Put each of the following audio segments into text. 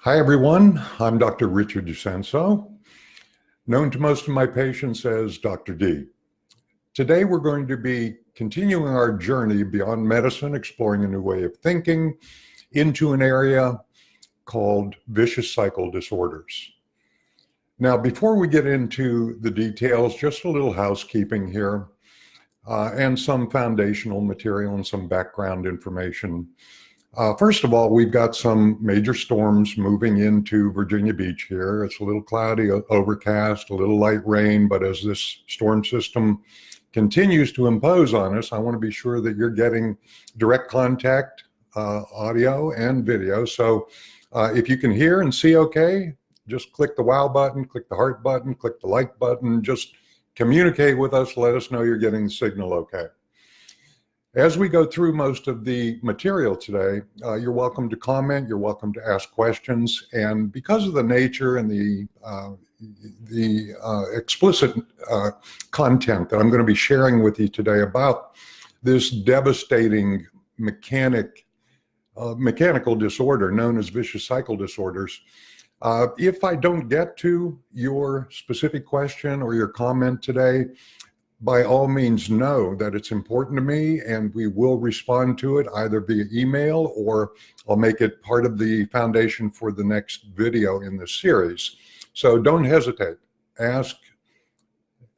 Hi, everyone. I'm Dr. Richard DiCenso, known to most of my patients as Dr. D. Today, we're going to be continuing our journey beyond medicine, exploring a new way of thinking into an area called vicious cycle disorders. Now, before we get into the details, just a little housekeeping here and some foundational material and some background information. First of all, we've got some major storms moving into Virginia Beach here. It's a little cloudy, overcast, a little light rain, but as this storm system continues to impose on us, I want to be sure that you're getting direct contact, audio and video. So if you can hear and see okay, just click the wow button, click the heart button, click the like button, just communicate with us, let us know you're getting the signal okay. As we go through most of the material today, you're welcome to comment, you're welcome to ask questions, and because of the nature and the explicit content that I'm going to be sharing with you today about this devastating mechanical disorder known as vicious cycle disorders, if I don't get to your specific question or your comment today, by all means know that it's important to me and we will respond to it either via email or I'll make it part of the foundation for the next video in this series. So don't hesitate, ask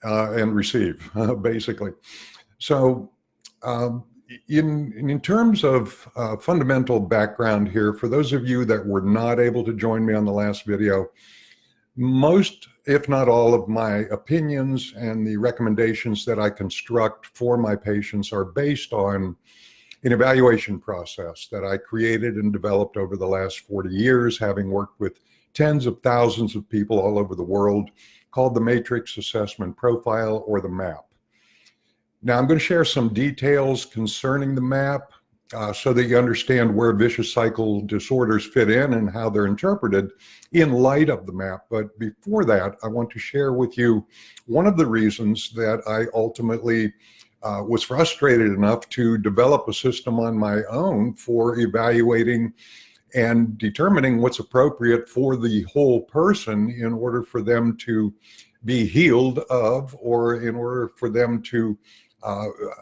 and receive, basically. So in terms of fundamental background here, for those of you that were not able to join me on the last video, most, if not all, of my opinions and the recommendations that I construct for my patients are based on an evaluation process that I created and developed over the last 40 years, having worked with tens of thousands of people all over the world, called the Matrix Assessment Profile, or the MAP. Now, I'm going to share some details concerning the MAP so that you understand where vicious cycle disorders fit in and how they're interpreted in light of the MAP. But before that, I want to share with you one of the reasons that I ultimately was frustrated enough to develop a system on my own for evaluating and determining what's appropriate for the whole person in order for them to be healed of, or in order for them to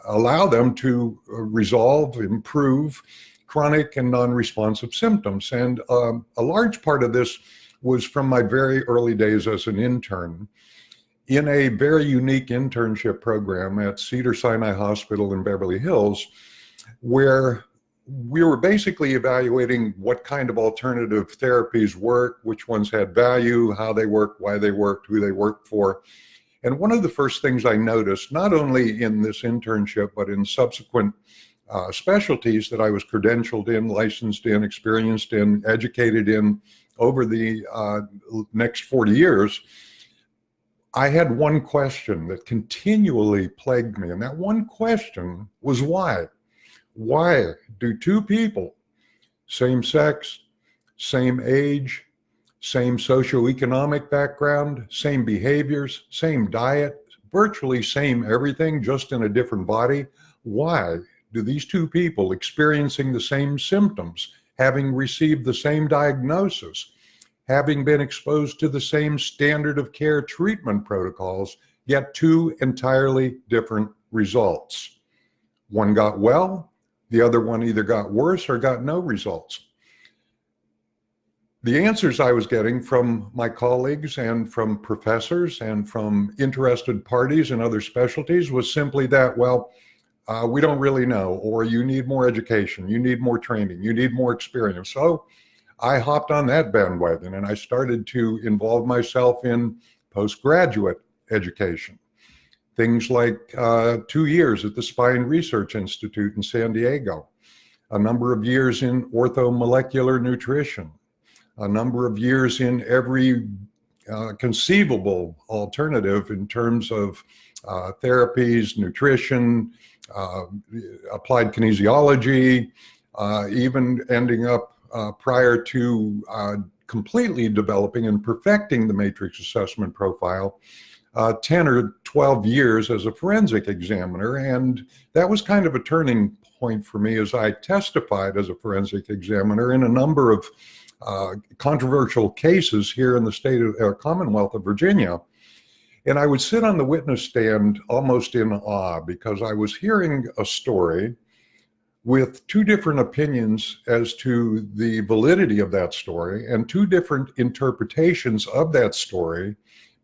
allow them to resolve, improve chronic and non-responsive symptoms. And a large part of this was from my very early days as an intern in a very unique internship program at Cedars-Sinai Hospital in Beverly Hills, where we were basically evaluating what kind of alternative therapies work, which ones had value, how they worked, why they worked, who they worked for. And one of the first things I noticed, not only in this internship, but in subsequent specialties that I was credentialed in, licensed in, experienced in, educated in over the next 40 years, I had one question that continually plagued me. And that one question was why? Why do two people, same sex, same age, same socioeconomic background, same behaviors, same diet, virtually same everything, just in a different body. Why do these two people experiencing the same symptoms, having received the same diagnosis, having been exposed to the same standard of care treatment protocols, get two entirely different results? One got well, the other one either got worse or got no results. The answers I was getting from my colleagues and from professors and from interested parties in other specialties was simply that, well, we don't really know, or you need more education, you need more training, you need more experience. So I hopped on that bandwagon and I started to involve myself in postgraduate education. Things like 2 years at the Spine Research Institute in San Diego, a number of years in orthomolecular nutrition, a number of years in every conceivable alternative in terms of therapies, nutrition, applied kinesiology, even ending up prior to completely developing and perfecting the matrix assessment profile, 10 or 12 years as a forensic examiner. And that was kind of a turning point for me as I testified as a forensic examiner in a number of controversial cases here in the state of Commonwealth of Virginia. And I would sit on the witness stand almost in awe because I was hearing a story with two different opinions as to the validity of that story and two different interpretations of that story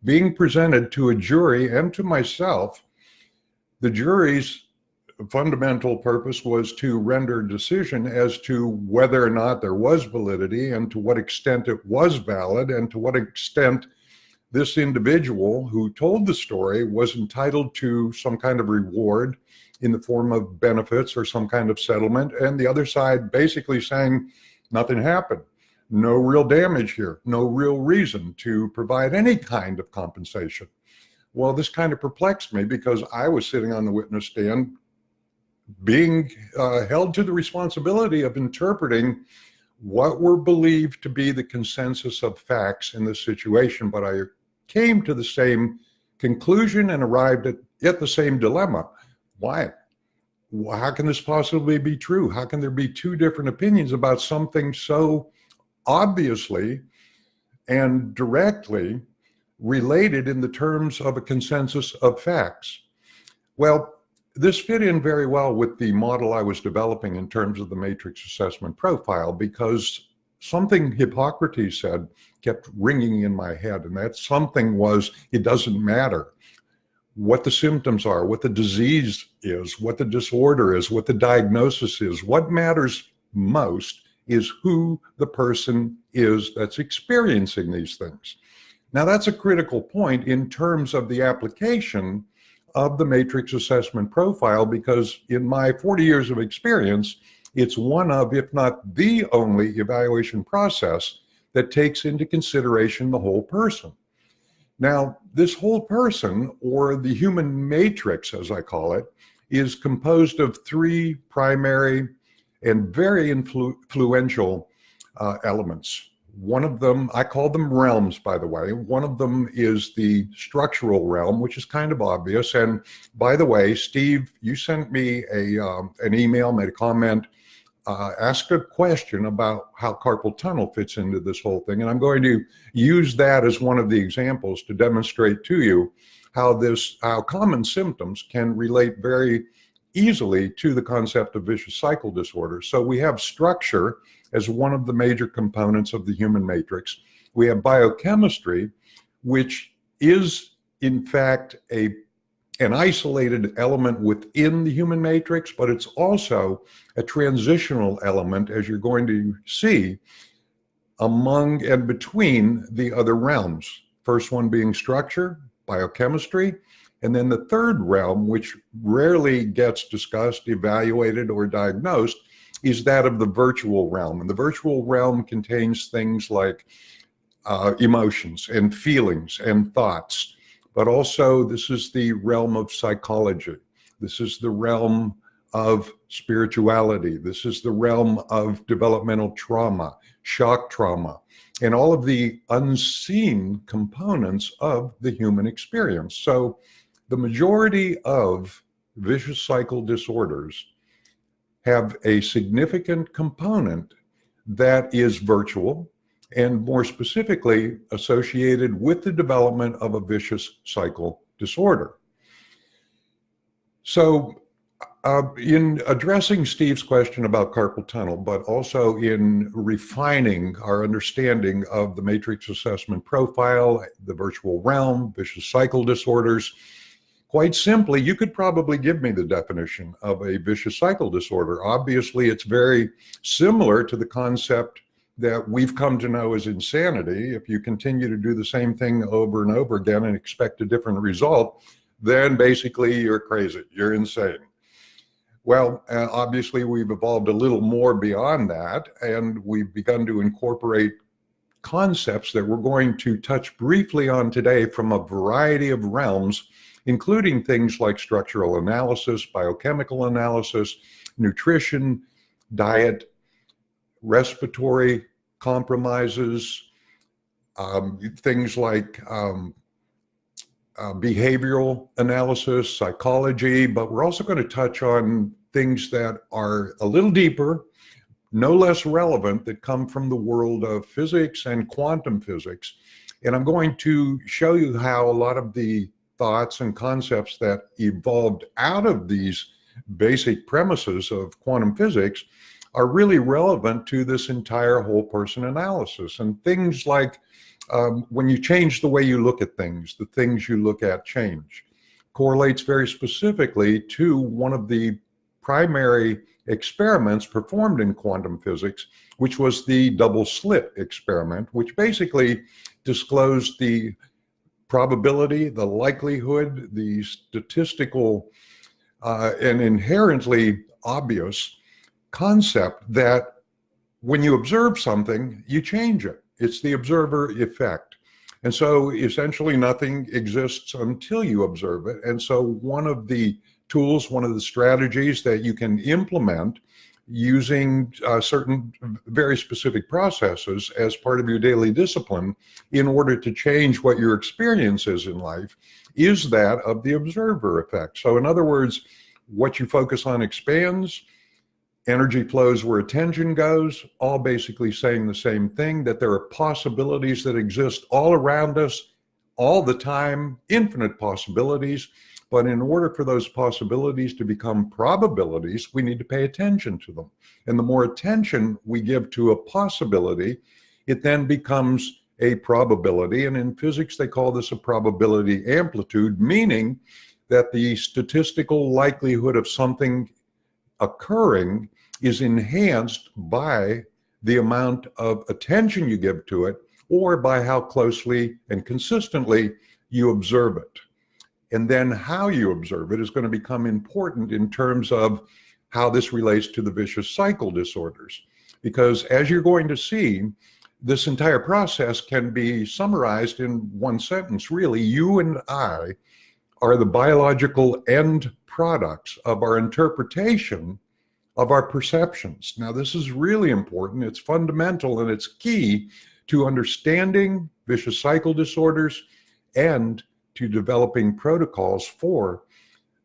being presented to a jury and to myself. The jury's fundamental purpose was to render a decision as to whether or not there was validity and to what extent it was valid and to what extent this individual who told the story was entitled to some kind of reward in the form of benefits or some kind of settlement, and the other side basically saying nothing happened, no real damage here, no real reason to provide any kind of compensation. Well, this kind of perplexed me because I was sitting on the witness stand being held to the responsibility of interpreting what were believed to be the consensus of facts in this situation, but I came to the same conclusion and arrived at the same dilemma. Why? How can this possibly be true? How can there be two different opinions about something so obviously and directly related in the terms of a consensus of facts? Well, this fit in very well with the model I was developing in terms of the matrix assessment profile, because something Hippocrates said kept ringing in my head, and that something was, it doesn't matter what the symptoms are, what the disease is, what the disorder is, what the diagnosis is. What matters most is who the person is that's experiencing these things. Now, that's a critical point in terms of the application of the matrix assessment profile, because in my 40 years of experience, it's one of, if not the only, evaluation process that takes into consideration the whole person. Now, this whole person, or the human matrix, as I call it, is composed of three primary and very influential elements. One of them, I call them realms, by the way. One of them is the structural realm, which is kind of obvious. And by the way, Steve, you sent me an email, made a comment, asked a question about how carpal tunnel fits into this whole thing. And I'm going to use that as one of the examples to demonstrate to you how common symptoms can relate very easily to the concept of vicious cycle disorder. So we have structure as one of the major components of the human matrix. We have biochemistry, which is in fact an isolated element within the human matrix, but it's also a transitional element, as you're going to see, among and between the other realms. First one being structure, biochemistry, and then the third realm, which rarely gets discussed, evaluated, or diagnosed, is that of the virtual realm. And the virtual realm contains things like emotions and feelings and thoughts. But also, this is the realm of psychology. This is the realm of spirituality. This is the realm of developmental trauma, shock trauma, and all of the unseen components of the human experience. So the majority of vicious cycle disorders have a significant component that is virtual, and more specifically associated with the development of a vicious cycle disorder. So in addressing Steve's question about carpal tunnel, but also in refining our understanding of the matrix assessment profile, the virtual realm, vicious cycle disorders, quite simply, you could probably give me the definition of a vicious cycle disorder. Obviously, it's very similar to the concept that we've come to know as insanity. If you continue to do the same thing over and over again and expect a different result, then basically you're crazy, you're insane. Well, obviously we've evolved a little more beyond that, and we've begun to incorporate concepts that we're going to touch briefly on today from a variety of realms, including things like structural analysis, biochemical analysis, nutrition, diet, respiratory compromises, things like behavioral analysis, psychology, but we're also going to touch on things that are a little deeper, no less relevant, that come from the world of physics and quantum physics. And I'm going to show you how a lot of the thoughts and concepts that evolved out of these basic premises of quantum physics are really relevant to this entire whole person analysis. And things like when you change the way you look at things, the things you look at change, correlates very specifically to one of the primary experiments performed in quantum physics, which was the double slit experiment, which basically disclosed the probability, the likelihood, the statistical and inherently obvious concept that when you observe something, you change it. It's the observer effect. And so essentially nothing exists until you observe it. And so one of the tools, one of the strategies that you can implement using certain very specific processes as part of your daily discipline in order to change what your experience is in life is that of the observer effect. So in other words, what you focus on expands, energy flows where attention goes, all basically saying the same thing, that there are possibilities that exist all around us all the time, infinite possibilities. But in order for those possibilities to become probabilities, we need to pay attention to them. And the more attention we give to a possibility, it then becomes a probability. And in physics, they call this a probability amplitude, meaning that the statistical likelihood of something occurring is enhanced by the amount of attention you give to it or by how closely and consistently you observe it. And then how you observe it is going to become important in terms of how this relates to the vicious cycle disorders. Because as you're going to see, this entire process can be summarized in one sentence. Really, you and I are the biological end products of our interpretation of our perceptions. Now, this is really important. It's fundamental and it's key to understanding vicious cycle disorders and to developing protocols for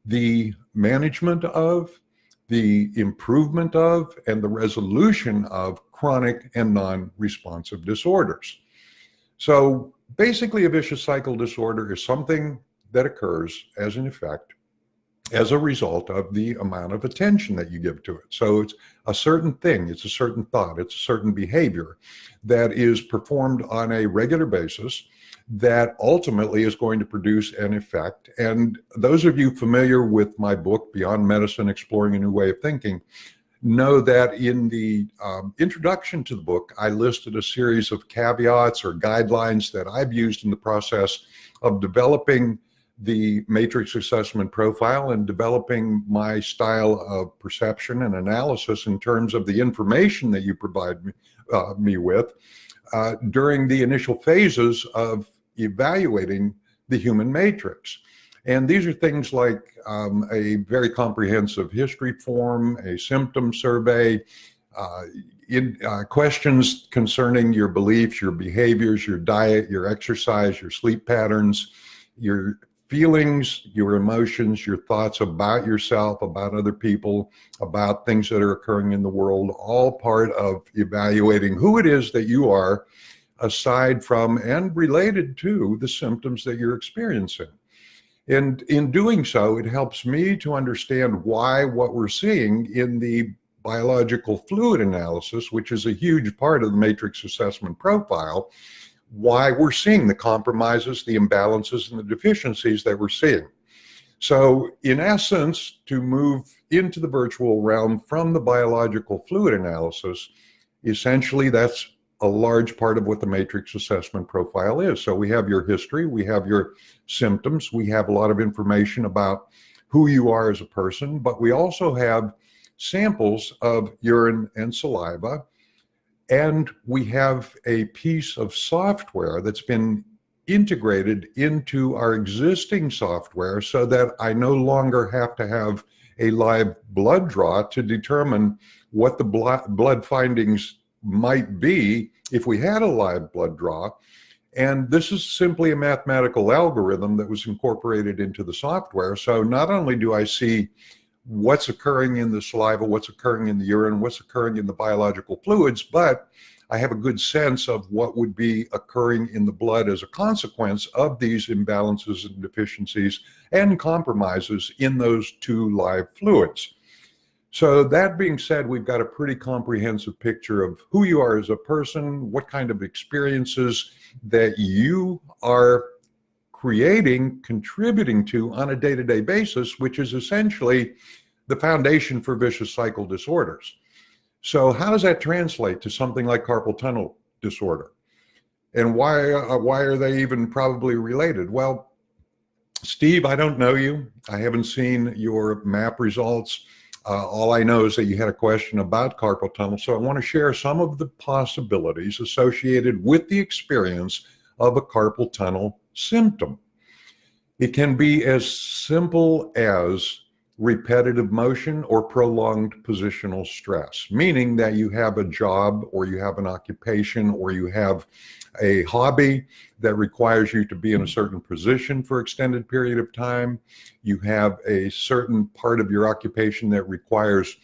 the management of, the improvement of, and the resolution of chronic and non-responsive disorders. So basically, a vicious cycle disorder is something that occurs as an effect as a result of the amount of attention that you give to it. So it's a certain thing, it's a certain thought, it's a certain behavior that is performed on a regular basis that ultimately is going to produce an effect. And those of you familiar with my book, Beyond Medicine, Exploring a New Way of Thinking, know that in the introduction to the book, I listed a series of caveats or guidelines that I've used in the process of developing the matrix assessment profile and developing my style of perception and analysis in terms of the information that you provide me with during the initial phases of evaluating the human matrix. And these are things like a very comprehensive history form, a symptom survey, questions concerning your beliefs, your behaviors, your diet, your exercise, your sleep patterns, your feelings, your emotions, your thoughts about yourself, about other people, about things that are occurring in the world, all part of evaluating who it is that you are, aside from and related to the symptoms that you're experiencing. And in doing so, it helps me to understand why what we're seeing in the biological fluid analysis, which is a huge part of the matrix assessment profile, why we're seeing the compromises, the imbalances, and the deficiencies that we're seeing. So in essence, to move into the virtual realm from the biological fluid analysis, essentially that's a large part of what the matrix assessment profile is. So we have your history, we have your symptoms, we have a lot of information about who you are as a person, but we also have samples of urine and saliva. And we have a piece of software that's been integrated into our existing software so that I no longer have to have a live blood draw to determine what the blood findings might be if we had a live blood draw. And this is simply a mathematical algorithm that was incorporated into the software. So not only do I see what's occurring in the saliva, what's occurring in the urine, what's occurring in the biological fluids, but I have a good sense of what would be occurring in the blood as a consequence of these imbalances and deficiencies and compromises in those two live fluids. So that being said, we've got a pretty comprehensive picture of who you are as a person, what kind of experiences that you are creating, contributing to on a day-to-day basis, which is essentially the foundation for vicious cycle disorders. So how does that translate to something like carpal tunnel disorder? And why are they even probably related? Well, Steve, I don't know you. I haven't seen your map results. All I know is that you had a question about carpal tunnel. So I want to share some of the possibilities associated with the experience of a carpal tunnel symptom. It can be as simple as repetitive motion or prolonged positional stress, meaning that you have a job or you have an occupation or you have a hobby that requires you to be in a certain position for extended period of time. You have a certain part of your occupation that requires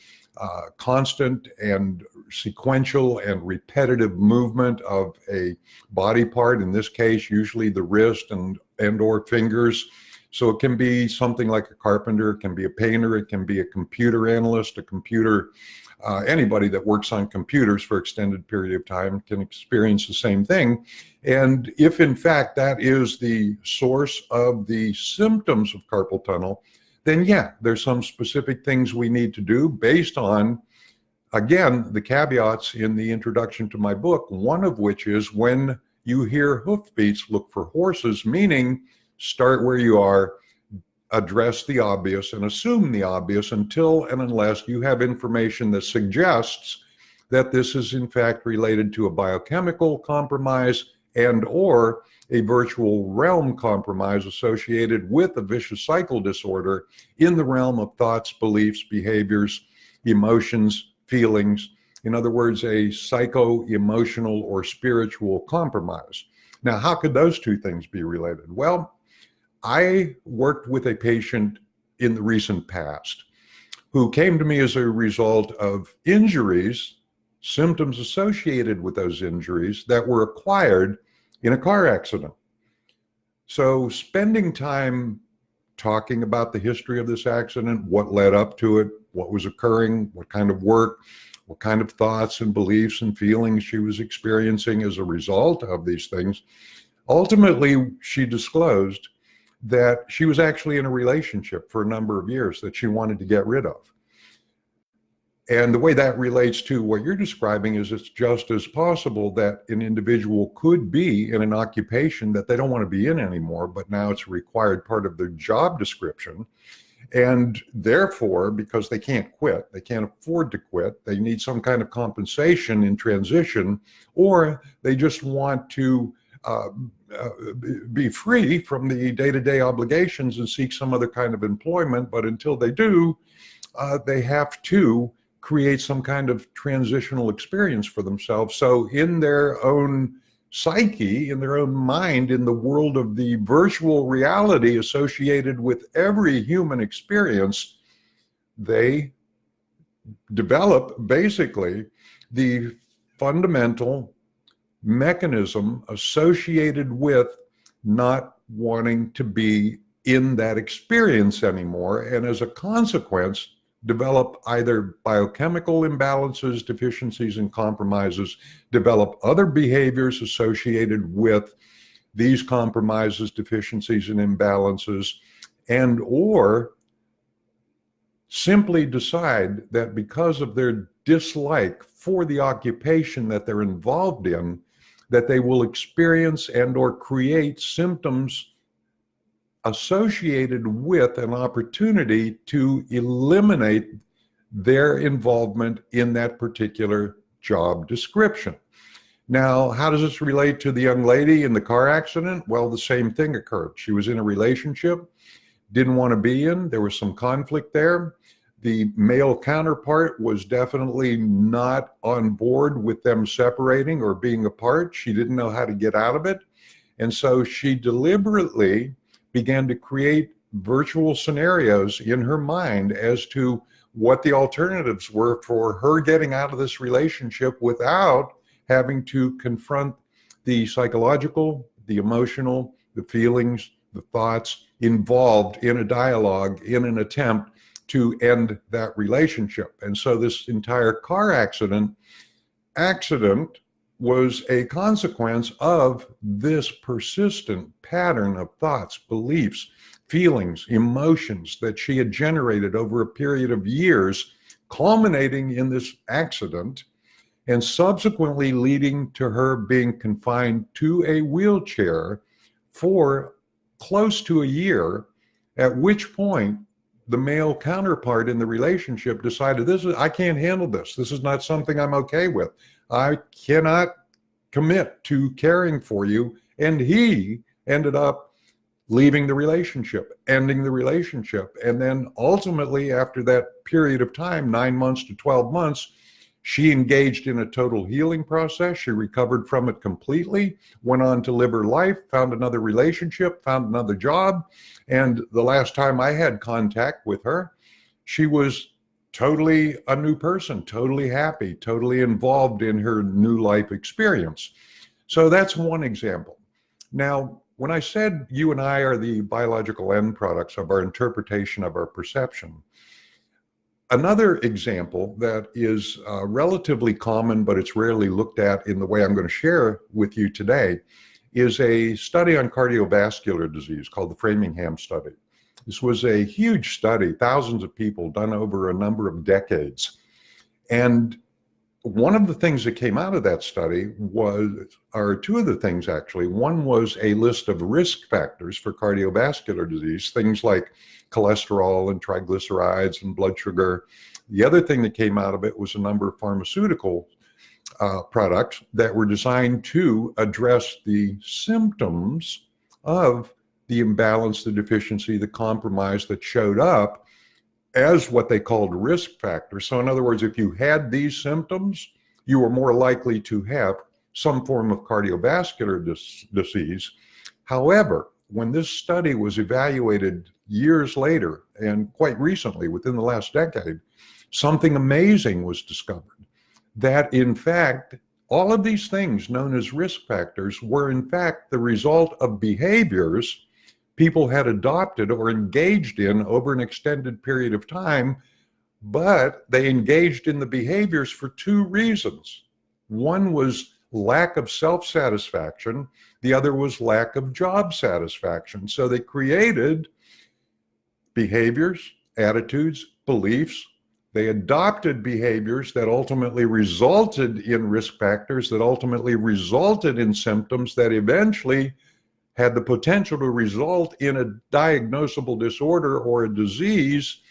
constant and sequential and repetitive movement of a body part, in this case, usually the wrist and or fingers. So it can be something like a carpenter, it can be a painter, it can be a computer analyst, anybody that works on computers for extended period of time can experience the same thing. And if in fact that is the source of the symptoms of carpal tunnel, then yeah, there's some specific things we need to do based on, again, the caveats in the introduction to my book, one of which is when you hear hoofbeats, look for horses, meaning start where you are, address the obvious and assume the obvious until and unless you have information that suggests that this is in fact related to a biochemical compromise and or a virtual realm compromise associated with a vicious cycle disorder in the realm of thoughts, beliefs, behaviors, emotions, feelings. In other words, a psycho-emotional or spiritual compromise. Now, how could those two things be related? Well, I worked with a patient in the recent past who came to me as a result of injuries, symptoms associated with those injuries that were acquired in a car accident. So spending time talking about the history of this accident, what led up to it, what was occurring, what kind of work, what kind of thoughts and beliefs and feelings she was experiencing as a result of these things, ultimately she disclosed that she was actually in a relationship for a number of years that she wanted to get rid of. And the way that relates to what you're describing is it's just as possible that an individual could be in an occupation that they don't want to be in anymore, but now it's a required part of their job description. And therefore, because they can't quit, they can't afford to quit, they need some kind of compensation in transition, or they just want to be free from the day-to-day obligations and seek some other kind of employment. But until they do, they have to create some kind of transitional experience for themselves. So in their own psyche, in their own mind, in the world of the virtual reality associated with every human experience, they develop basically the fundamental mechanism associated with not wanting to be in that experience anymore, and as a consequence develop either biochemical imbalances, deficiencies, and compromises, develop other behaviors associated with these compromises, deficiencies, and imbalances, and or simply decide that because of their dislike for the occupation that they're involved in, that they will experience and or create symptoms associated with an opportunity to eliminate their involvement in that particular job description. Now, how does this relate to the young lady in the car accident? Well, the same thing occurred. She was in a relationship, didn't want to be in, there was some conflict there. The male counterpart was definitely not on board with them separating or being apart. She didn't know how to get out of it. And so she deliberately began to create virtual scenarios in her mind as to what the alternatives were for her getting out of this relationship without having to confront the psychological, the emotional, the feelings, the thoughts involved in a dialogue in an attempt to end that relationship. And so this entire car accident was a consequence of this persistent pattern of thoughts, beliefs, feelings, emotions that she had generated over a period of years, culminating in this accident and subsequently leading to her being confined to a wheelchair for close to a year, at which point the male counterpart in the relationship decided, I can't handle this. This is not something I'm okay with. I cannot commit to caring for you. And he ended up leaving the relationship, ending the relationship. And then ultimately, after that period of time, 9 months to 12 months, she engaged in a total healing process. She recovered from it completely, went on to live her life, found another relationship, found another job. And the last time I had contact with her, she was totally a new person, totally happy, totally involved in her new life experience. So that's one example. Now, when I said you and I are the biological end products of our interpretation of our perception, another example that is relatively common, but it's rarely looked at in the way I'm going to share with you today, is a study on cardiovascular disease called the Framingham study. This was a huge study, thousands of people done over a number of decades. And one of the things that came out of that study or two of the things actually. One was a list of risk factors for cardiovascular disease, things like cholesterol and triglycerides and blood sugar. The other thing that came out of it was a number of pharmaceutical products that were designed to address the symptoms of the imbalance, the deficiency, the compromise that showed up as what they called risk factors. So in other words, if you had these symptoms, you were more likely to have some form of cardiovascular disease. However, when this study was evaluated years later, and quite recently, within the last decade, something amazing was discovered. That in fact, all of these things known as risk factors were in fact the result of behaviors people had adopted or engaged in over an extended period of time, but they engaged in the behaviors for two reasons. One was lack of self-satisfaction. The other was lack of job satisfaction. So they created behaviors, attitudes, beliefs. They adopted behaviors that ultimately resulted in risk factors, that ultimately resulted in symptoms that eventually had the potential to result in a diagnosable disorder or a disease.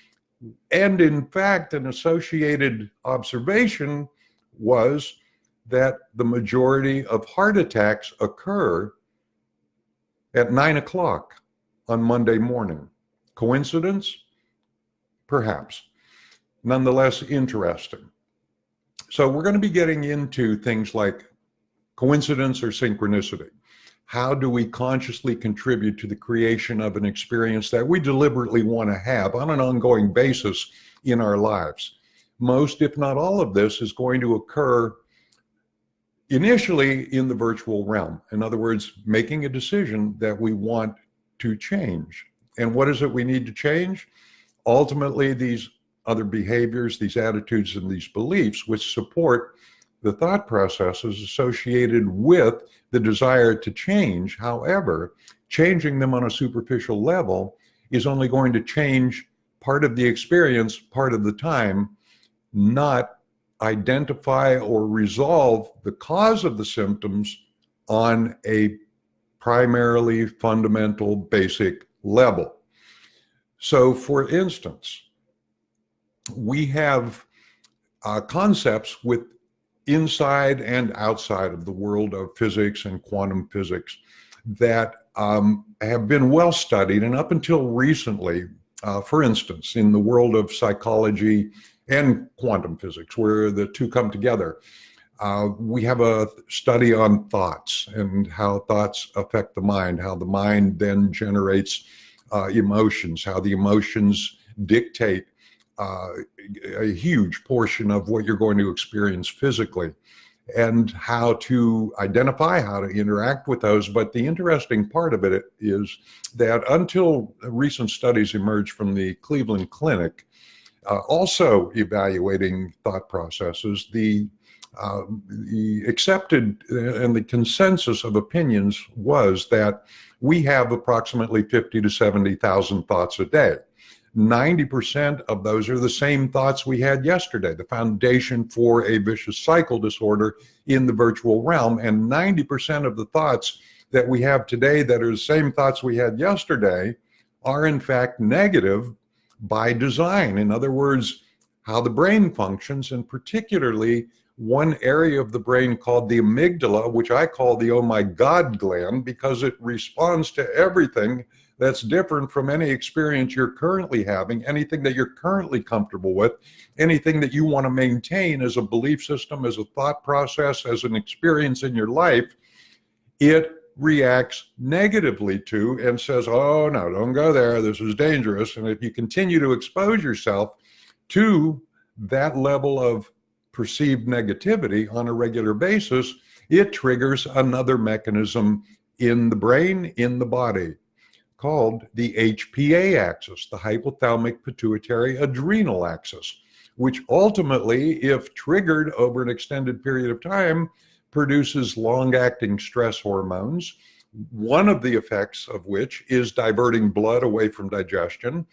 And in fact, an associated observation was that the majority of heart attacks occur at 9 o'clock on Monday morning. Coincidence? Perhaps. Nonetheless, interesting. So we're going to be getting into things like coincidence or synchronicity. How do we consciously contribute to the creation of an experience that we deliberately want to have on an ongoing basis in our lives? Most, if not all of this, is going to occur initially in the virtual realm. In other words, making a decision that we want to change. And what is it we need to change? Ultimately, these other behaviors, these attitudes, and these beliefs which support the thought processes associated with the desire to change. However, changing them on a superficial level is only going to change part of the experience, part of the time, not identify or resolve the cause of the symptoms on a primarily fundamental, basic level. So, for instance, we have concepts with inside and outside of the world of physics and quantum physics that have been well studied. And up until recently, for instance, in the world of psychology and quantum physics, where the two come together, we have a study on thoughts and how thoughts affect the mind, how the mind then generates emotions, how the emotions dictate a huge portion of what you're going to experience physically, and how to identify, how to interact with those. But the interesting part of it is that until recent studies emerged from the Cleveland Clinic, also evaluating thought processes, the accepted and the consensus of opinions was that we have approximately 50 to 70,000 thoughts a day. 90% of those are the same thoughts we had yesterday, the foundation for a vicious cycle disorder in the virtual realm. And 90% of the thoughts that we have today that are the same thoughts we had yesterday are in fact negative by design. In other words, how the brain functions, and particularly one area of the brain called the amygdala, which I call the oh my God gland, because it responds to everything that's different from any experience you're currently having, anything that you're currently comfortable with, anything that you want to maintain as a belief system, as a thought process, as an experience in your life. It reacts negatively to and says, oh no, don't go there, this is dangerous. And if you continue to expose yourself to that level of perceived negativity on a regular basis, it triggers another mechanism in the brain, in the body, called the HPA axis, the hypothalamic pituitary adrenal axis, which ultimately, if triggered over an extended period of time, produces long-acting stress hormones, one of the effects of which is diverting blood away from digestion,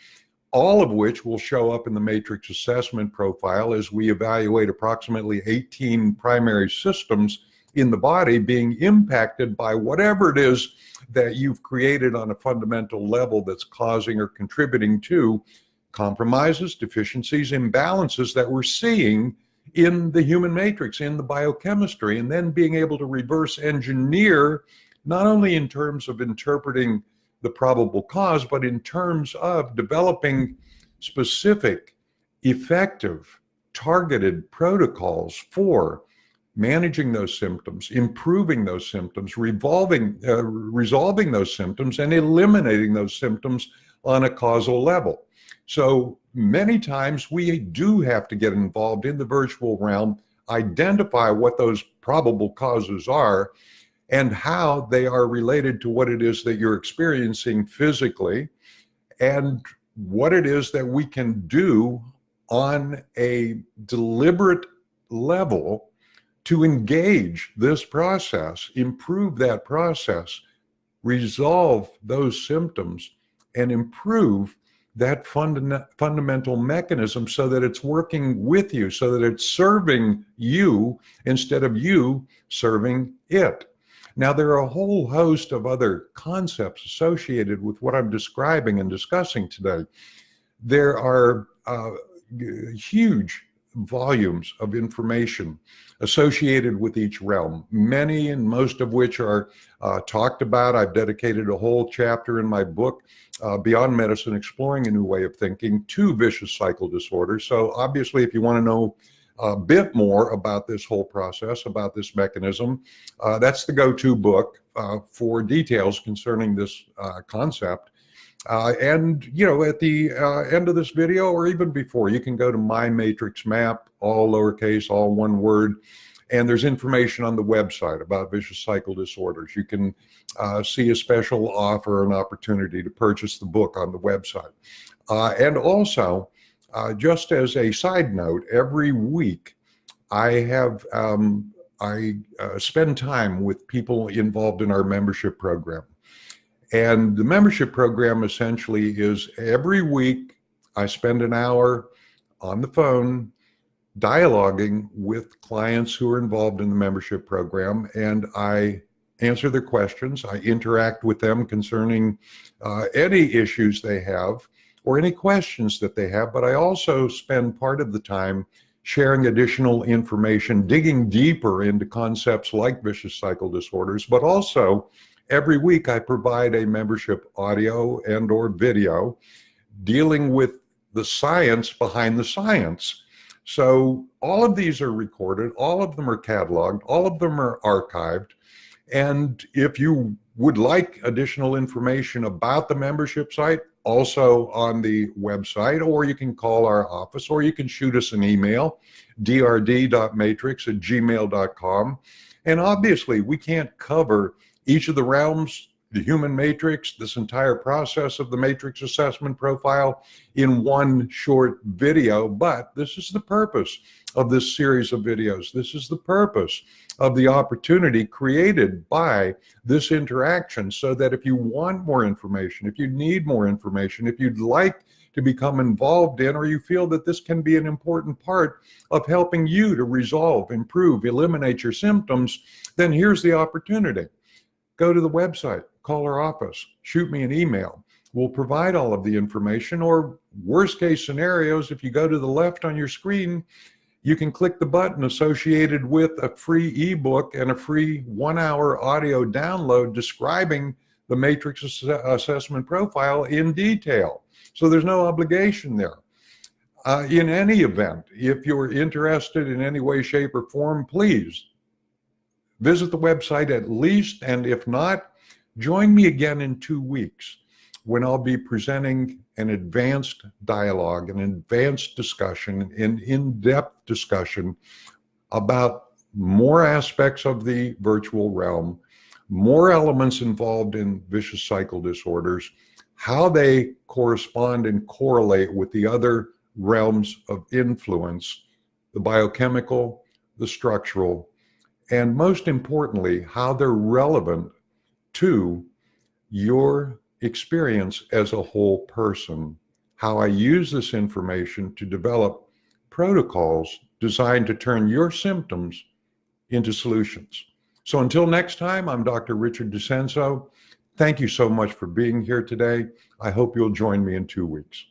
all of which will show up in the matrix assessment profile as we evaluate approximately 18 primary systems in the body being impacted by whatever it is that you've created on a fundamental level that's causing or contributing to compromises, deficiencies, imbalances that we're seeing in the human matrix, in the biochemistry, and then being able to reverse engineer, not only in terms of interpreting the probable cause, but in terms of developing specific, effective, targeted protocols for managing those symptoms, improving those symptoms, resolving those symptoms, and eliminating those symptoms on a causal level. So many times we do have to get involved in the virtual realm, identify what those probable causes are, and how they are related to what it is that you're experiencing physically, and what it is that we can do on a deliberate level to engage this process, improve that process, resolve those symptoms, and improve that fundamental mechanism so that it's working with you, so that it's serving you instead of you serving it. Now, there are a whole host of other concepts associated with what I'm describing and discussing today. There are huge volumes of information associated with each realm, many and most of which are talked about. I've dedicated a whole chapter in my book, Beyond Medicine, Exploring a New Way of Thinking, to vicious cycle disorders. So obviously, if you want to know a bit more about this whole process, about this mechanism, that's the go-to book for details concerning this concept. And, you know, at the end of this video, or even before, you can go to My Matrix Map, all lowercase, all one word, and there's information on the website about vicious cycle disorders. You can see a special offer, an opportunity to purchase the book on the website. And also, just as a side note, every week I spend time with people involved in our membership program. And the membership program essentially is every week I spend an hour on the phone dialoguing with clients who are involved in the membership program, and I answer their questions. I interact with them concerning any issues they have or any questions that they have, but I also spend part of the time sharing additional information, digging deeper into concepts like vicious cycle disorders, but also every week I provide a membership audio and or video dealing with the science behind the science. So all of these are recorded, all of them are cataloged, all of them are archived, And if you would like additional information about the membership site, also on the website, or you can call our office, or you can shoot us an email, drd.matrix@gmail.com. And obviously, we can't cover each of the realms, the human matrix, this entire process of the matrix assessment profile in one short video, but this is the purpose of this series of videos. This is the purpose of the opportunity created by this interaction, so that if you want more information, if you need more information, if you'd like to become involved in, or you feel that this can be an important part of helping you to resolve, improve, eliminate your symptoms, then here's the opportunity. Go to the website, call our office, shoot me an email. We'll provide all of the information, or worst case scenarios, if you go to the left on your screen, you can click the button associated with a free ebook and a free 1-hour audio download describing the matrix assessment profile in detail. So there's no obligation there. In any event, if you're interested in any way, shape, or form, please visit the website at least, and if not, join me again in 2 weeks when I'll be presenting an advanced dialogue, an advanced discussion, an in-depth discussion about more aspects of the virtual realm, more elements involved in vicious cycle disorders, how they correspond and correlate with the other realms of influence, the biochemical, the structural, and most importantly, how they're relevant to your experience as a whole person, how I use this information to develop protocols designed to turn your symptoms into solutions. So until next time, I'm Dr. Richard DiCenso. Thank you so much for being here today. I hope you'll join me in 2 weeks.